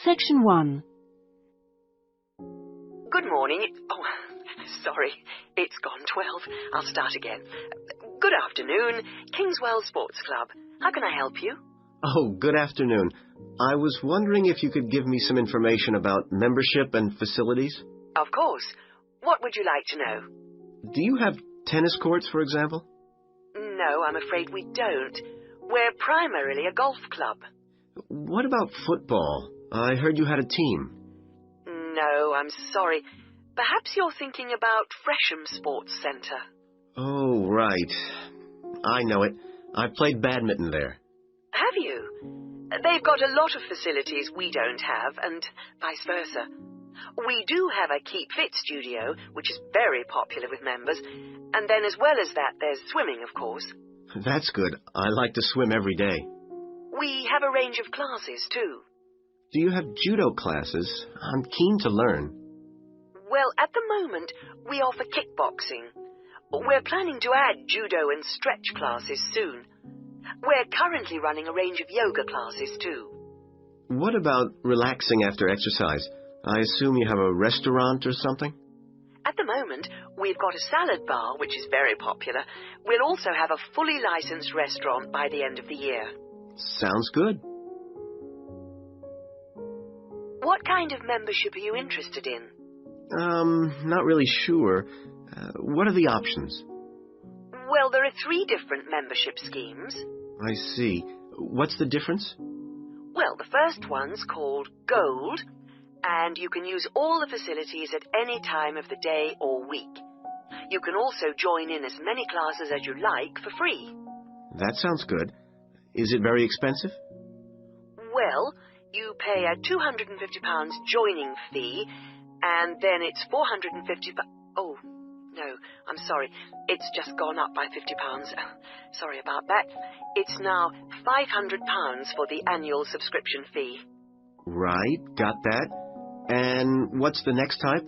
Section 1. Good morning. Sorry. It's gone 12. I'll start again. Good afternoon. Kingswell Sports Club. How can I help you? Oh, good afternoon. I was wondering if you could give me some information about membership and facilities. Of course. What would you like to know? Do you have tennis courts, for example? No, I'm afraid we don't. We're primarily a golf club. What about football? I heard you had a team. No, I'm sorry. Perhaps you're thinking about Fresham Sports Centre. Oh, right. I know it. I played badminton there. Have you? They've got a lot of facilities we don't have, and vice versa. We do have a Keep Fit studio, which is very popular with members, and then as well as that, there's swimming, of course. That's good. I like to swim every day. We have a range of classes, too. Do you have judo classes? I'm keen to learn. Well, at the moment, we offer kickboxing. We're planning to add judo and stretch classes soon. We're currently running a range of yoga classes, too. What about relaxing after exercise? I assume you have a restaurant or something? At the moment, we've got a salad bar, which is very popular. We'll also have a fully licensed restaurant by the end of the year. Sounds good. What kind of membership are you interested in? Not really sure. What are the options? Well, there are 3 different membership schemes. I see. What's the difference? Well, the first one's called Gold, and you can use all the facilities at any time of the day or week. You can also join in as many classes as you like for free. That sounds good. Is it very expensive? Well, you pay a £250 joining fee, and then it's £450... Oh, no, I'm sorry. It's just gone up by £50. Sorry about that. It's now £500 for the annual subscription fee. Right, got that. And what's the next type?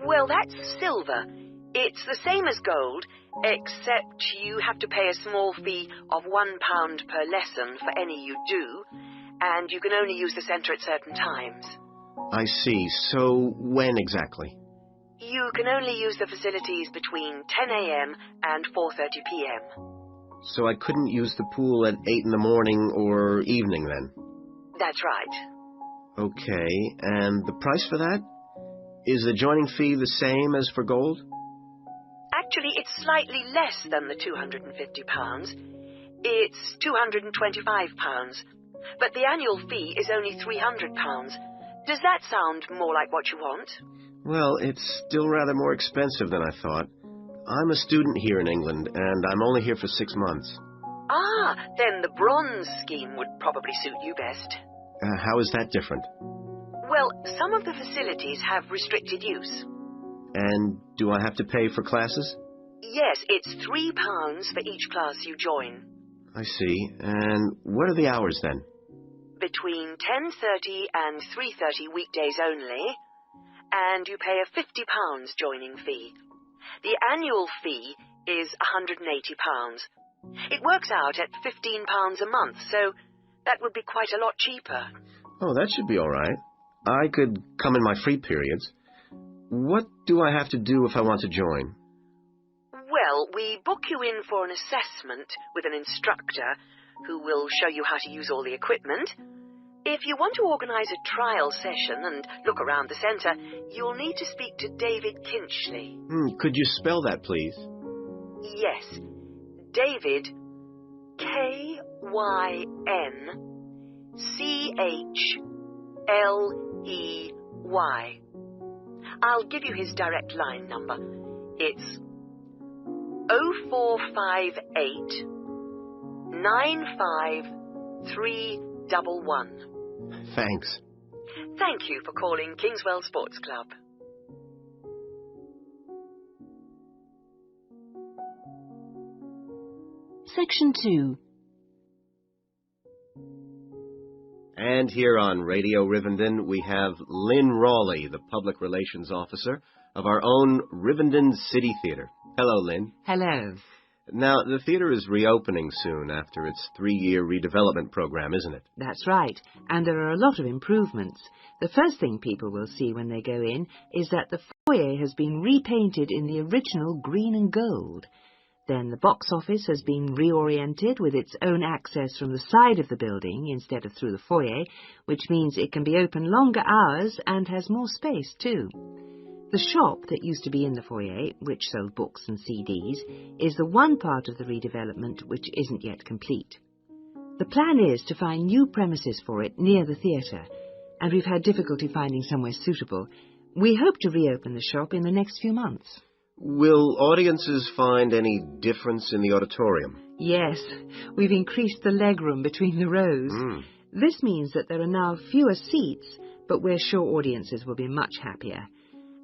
Well, that's silver. It's the same as gold, except you have to pay a small fee of £1 per lesson for any you do, and you can only use the centre at certain times. I see. So when exactly? You can only use the facilities between 10 a.m. and 4:30 p.m. So I couldn't use the pool at 8 in the morning or evening then? That's right. Okay, and the price for that? Is the joining fee the same as for gold? Actually, it's slightly less than the £250. It's £225. But the annual fee is only £300. Does that sound more like what you want? Well, it's still rather more expensive than I thought. I'm a student here in England, and I'm only here for 6 months. Ah, then the bronze scheme would probably suit you best. How is that different? Well, some of the facilities have restricted use. And do I have to pay for classes? Yes, it's £3 for each class you join. I see. And what are the hours then? Between 10:30 and 3:30 weekdays only, and you pay a £50 joining fee. The annual fee is £180. It works out at £15 a month, so that would be quite a lot cheaper. Oh, that should be all right. I could come in my free periods. What do I have to do if I want to join? Well, we book you in for an assessment with an instructor who will show you how to use all the equipment. If you want to organise a trial session and look around the centre, you'll need to speak to David Kinchley. Could you spell that, please? Yes. David, K-Y-N-C-H-L-E-Y. I'll give you his direct line number. It's 0458 95311. Thanks. Thank you for calling Kingswell Sports Club. Section 2. And here on Radio Rivendell, we have Lynn Rawley, the Public Relations Officer of our own Rivendell City Theatre. Hello, Lynn. Hello. Now, the theatre is reopening soon after its 3-year redevelopment program, isn't it? That's right, and there are a lot of improvements. The first thing people will see when they go in is that the foyer has been repainted in the original green and gold. Then the box office has been reoriented with its own access from the side of the building instead of through the foyer, which means it can be open longer hours and has more space too. The shop that used to be in the foyer, which sold books and CDs, is the one part of the redevelopment which isn't yet complete. The plan is to find new premises for it near the theatre, and we've had difficulty finding somewhere suitable. We hope to reopen the shop in the next few months. Will audiences find any difference in the auditorium? Yes, we've increased the legroom between the rows. This means that there are now fewer seats, but we're sure audiences will be much happier.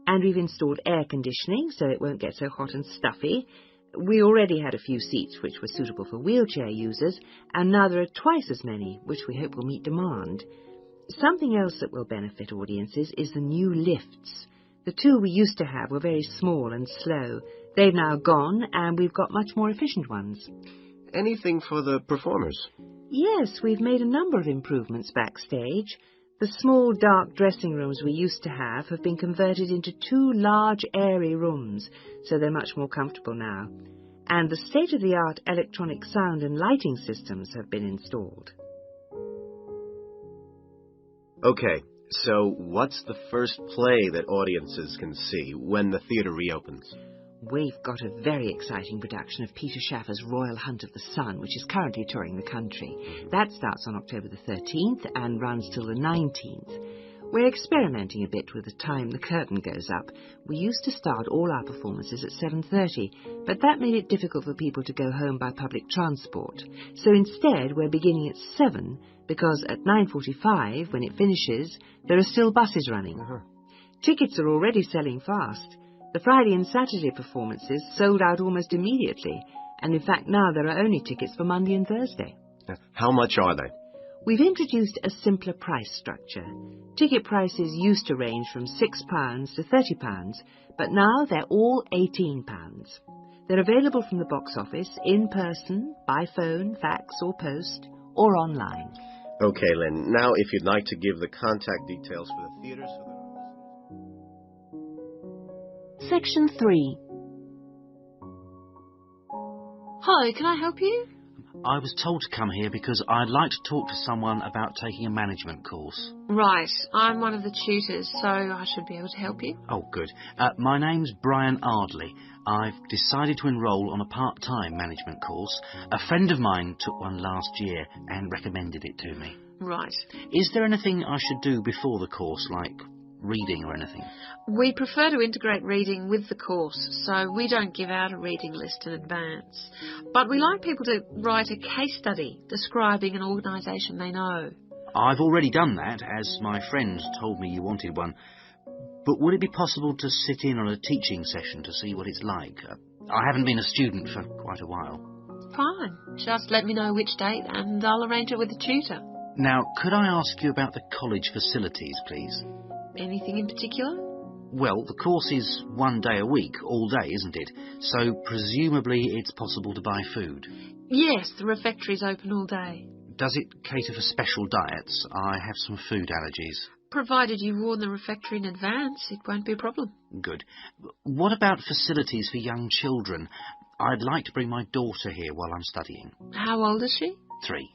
And we've installed air conditioning so it won't get so hot and stuffy. We already had a few seats which were suitable for wheelchair users, and now there are twice as many, which we hope will meet demand. Something else that will benefit audiences is the new lifts. The two we used to have were very small and slow. They've now gone, and we've got much more efficient ones. Anything for the performers? Yes, we've made a number of improvements backstage. The small, dark dressing rooms we used to have been converted into 2 large, airy rooms, so they're much more comfortable now. And the state-of-the-art electronic sound and lighting systems have been installed. Okay, so what's the first play that audiences can see when the theatre reopens? We've got a very exciting production of Peter Shaffer's Royal Hunt of the Sun, which is currently touring the country. That starts on October the 13th and runs till the 19th. We're experimenting a bit with the time the curtain goes up. We used to start all our performances at 7:30, but that made it difficult for people to go home by public transport. So instead, we're beginning at 7, because at 9:45, when it finishes, there are still buses running. Tickets are already selling fast. The Friday and Saturday performances sold out almost immediately, and in fact now there are only tickets for Monday and Thursday. How much are they? We've introduced a simpler price structure. Ticket prices used to range from £6 to £30, but now they're all £18. They're available from the box office, in person, by phone, fax or post, or online. Okay, Lynn. Now, if you'd like to give the contact details for the theatre so that... Section 3. Hello, can I help you? I was told to come here because I'd like to talk to someone about taking a management course. Right, I'm one of the tutors, so I should be able to help you. Oh, good. My name's Brian Ardley. I've decided to enrol on a part-time management course. A friend of mine took one last year and recommended it to me. Right. Is there anything I should do before the course, like reading or anything? We prefer to integrate reading with the course, so we don't give out a reading list in advance. But we like people to write a case study describing an organisation they know. I've already done that, as my friend told me you wanted one. But would it be possible to sit in on a teaching session to see what it's like? I haven't been a student for quite a while. Fine. Just let me know which date and I'll arrange it with the tutor. Now, could I ask you about the college facilities, please? Anything in particular? Well, the course is 1 day a week, all day, isn't it? So presumably it's possible to buy food. Yes, the refectory's open all day. Does it cater for special diets? I have some food allergies. Provided you warn the refectory in advance, it won't be a problem. Good. What about facilities for young children? I'd like to bring my daughter here while I'm studying. How old is she? 3.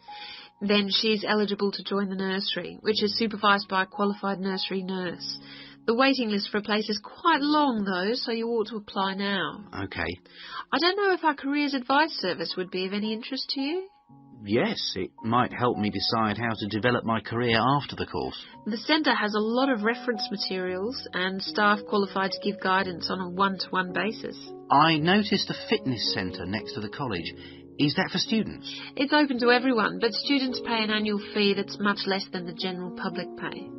Then she's eligible to join the nursery, which is supervised by a qualified nursery nurse. The waiting list for a place is quite long, though, so you ought to apply now. OK. I don't know if our careers advice service would be of any interest to you. Yes, it might help me decide how to develop my career after the course. The centre has a lot of reference materials and staff qualified to give guidance on a one-to-one basis. I noticed a fitness centre next to the college. Is that for students? It's open to everyone, but students pay an annual fee that's much less than the general public pay.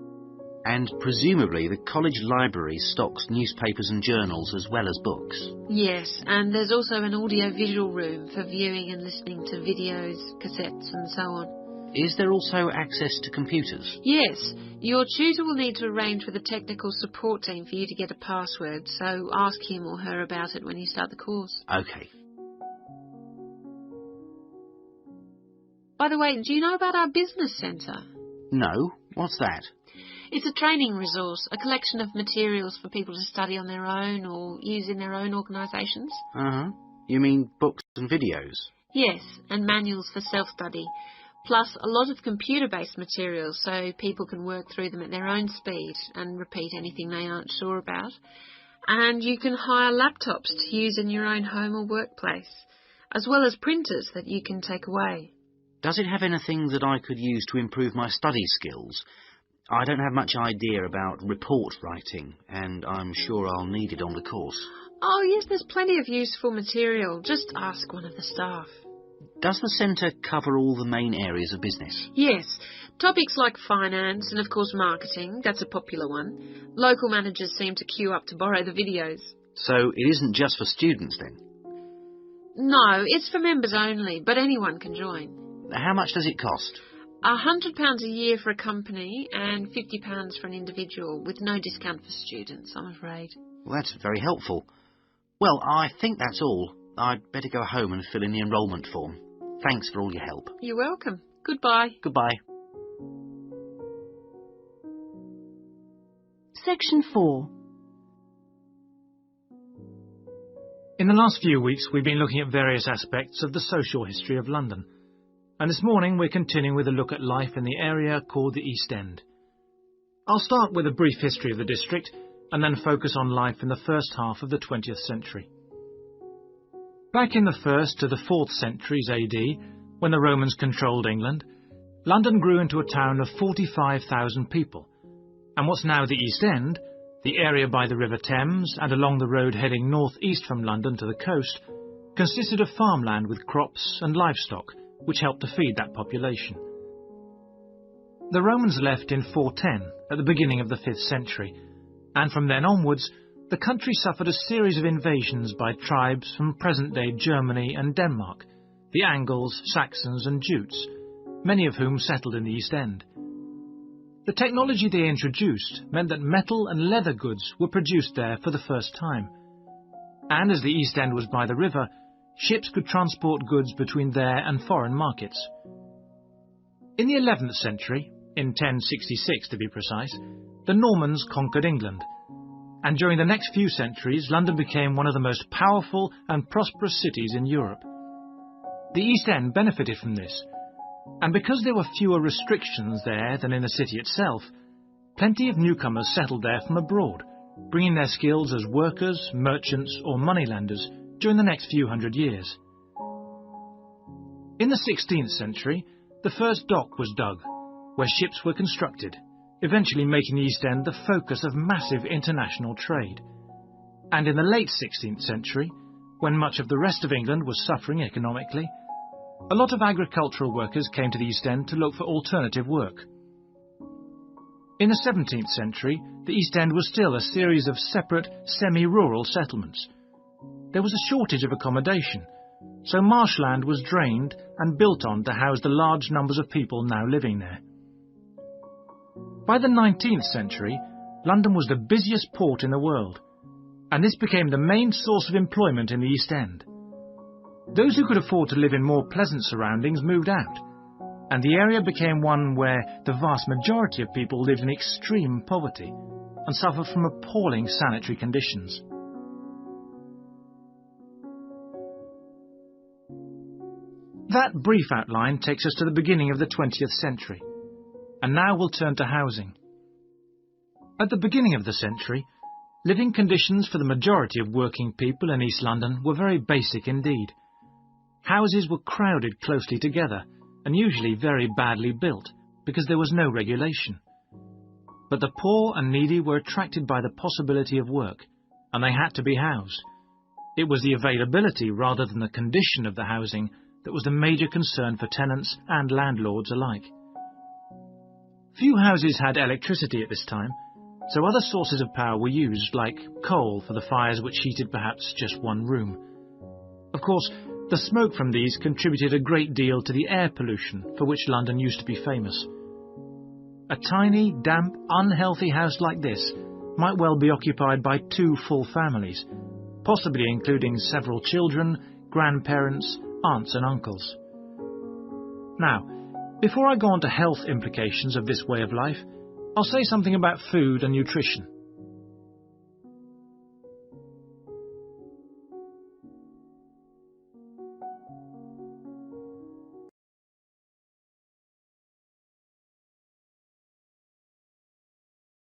And presumably the college library stocks newspapers and journals as well as books. Yes, and there's also an audio-visual room for viewing and listening to videos, cassettes and so on. Is there also access to computers? Yes, your tutor will need to arrange with the technical support team for you to get a password, so ask him or her about it when you start the course. OK. By the way, do you know about our business centre? No, what's that? It's a training resource, a collection of materials for people to study on their own or use in their own organisations. Uh-huh. You mean books and videos? Yes, and manuals for self-study, plus a lot of computer-based materials so people can work through them at their own speed and repeat anything they aren't sure about. And you can hire laptops to use in your own home or workplace, as well as printers that you can take away. Does it have anything that I could use to improve my study skills? I don't have much idea about report writing, and I'm sure I'll need it on the course. Oh, yes, there's plenty of useful material. Just ask one of the staff. Does the centre cover all the main areas of business? Yes, topics like finance and, of course, marketing. That's a popular one. Local managers seem to queue up to borrow the videos. So it isn't just for students, then? No, it's for members only, but anyone can join. How much does it cost? £100 a year for a company and £50 for an individual, with no discount for students, I'm afraid. Well, that's very helpful. Well, I think that's all. I'd better go home and fill in the enrolment form. Thanks for all your help. You're welcome. Goodbye. Goodbye. Section 4. In the last few weeks, we've been looking at various aspects of the social history of London. And this morning, we're continuing with a look at life in the area called the East End. I'll start with a brief history of the district and then focus on life in the first half of the 20th century. Back in the 1st to the 4th centuries AD, when the Romans controlled England, London grew into a town of 45,000 people, and what's now the East End, the area by the River Thames and along the road heading north-east from London to the coast, consisted of farmland with crops and livestock, which helped to feed that population. The Romans left in 410, at the beginning of the 5th century, and from then onwards, the country suffered a series of invasions by tribes from present-day Germany and Denmark, the Angles, Saxons and Jutes, many of whom settled in the East End. The technology they introduced meant that metal and leather goods were produced there for the first time. And as the East End was by the river, ships could transport goods between there and foreign markets. In the 11th century, in 1066 to be precise, the Normans conquered England, and during the next few centuries London became one of the most powerful and prosperous cities in Europe. The East End benefited from this, and because there were fewer restrictions there than in the city itself, plenty of newcomers settled there from abroad, bringing their skills as workers, merchants or moneylenders during the next few hundred years. In the 16th century, the first dock was dug, where ships were constructed, eventually making the East End the focus of massive international trade. And in the late 16th century, when much of the rest of England was suffering economically, a lot of agricultural workers came to the East End to look for alternative work. In the 17th century, the East End was still a series of separate, semi-rural settlements. There was a shortage of accommodation, so marshland was drained and built on to house the large numbers of people now living there. By the 19th century, London was the busiest port in the world, and this became the main source of employment in the East End. Those who could afford to live in more pleasant surroundings moved out, and the area became one where the vast majority of people lived in extreme poverty and suffered from appalling sanitary conditions. That brief outline takes us to the beginning of the 20th century. And now we'll turn to housing. At the beginning of the century, living conditions for the majority of working people in East London were very basic indeed. Houses were crowded closely together and usually very badly built because there was no regulation. But the poor and needy were attracted by the possibility of work, and they had to be housed. It was the availability rather than the condition of the housing that was the major concern for tenants and landlords alike. Few houses had electricity at this time, so other sources of power were used, like coal for the fires which heated perhaps just one room. Of course, the smoke from these contributed a great deal to the air pollution for which London used to be famous. A tiny, damp, unhealthy house like this might well be occupied by 2 full families, possibly including several children, grandparents, aunts and uncles. Now, Before I go on to health implications of this way of life, I'll say something about food and nutrition.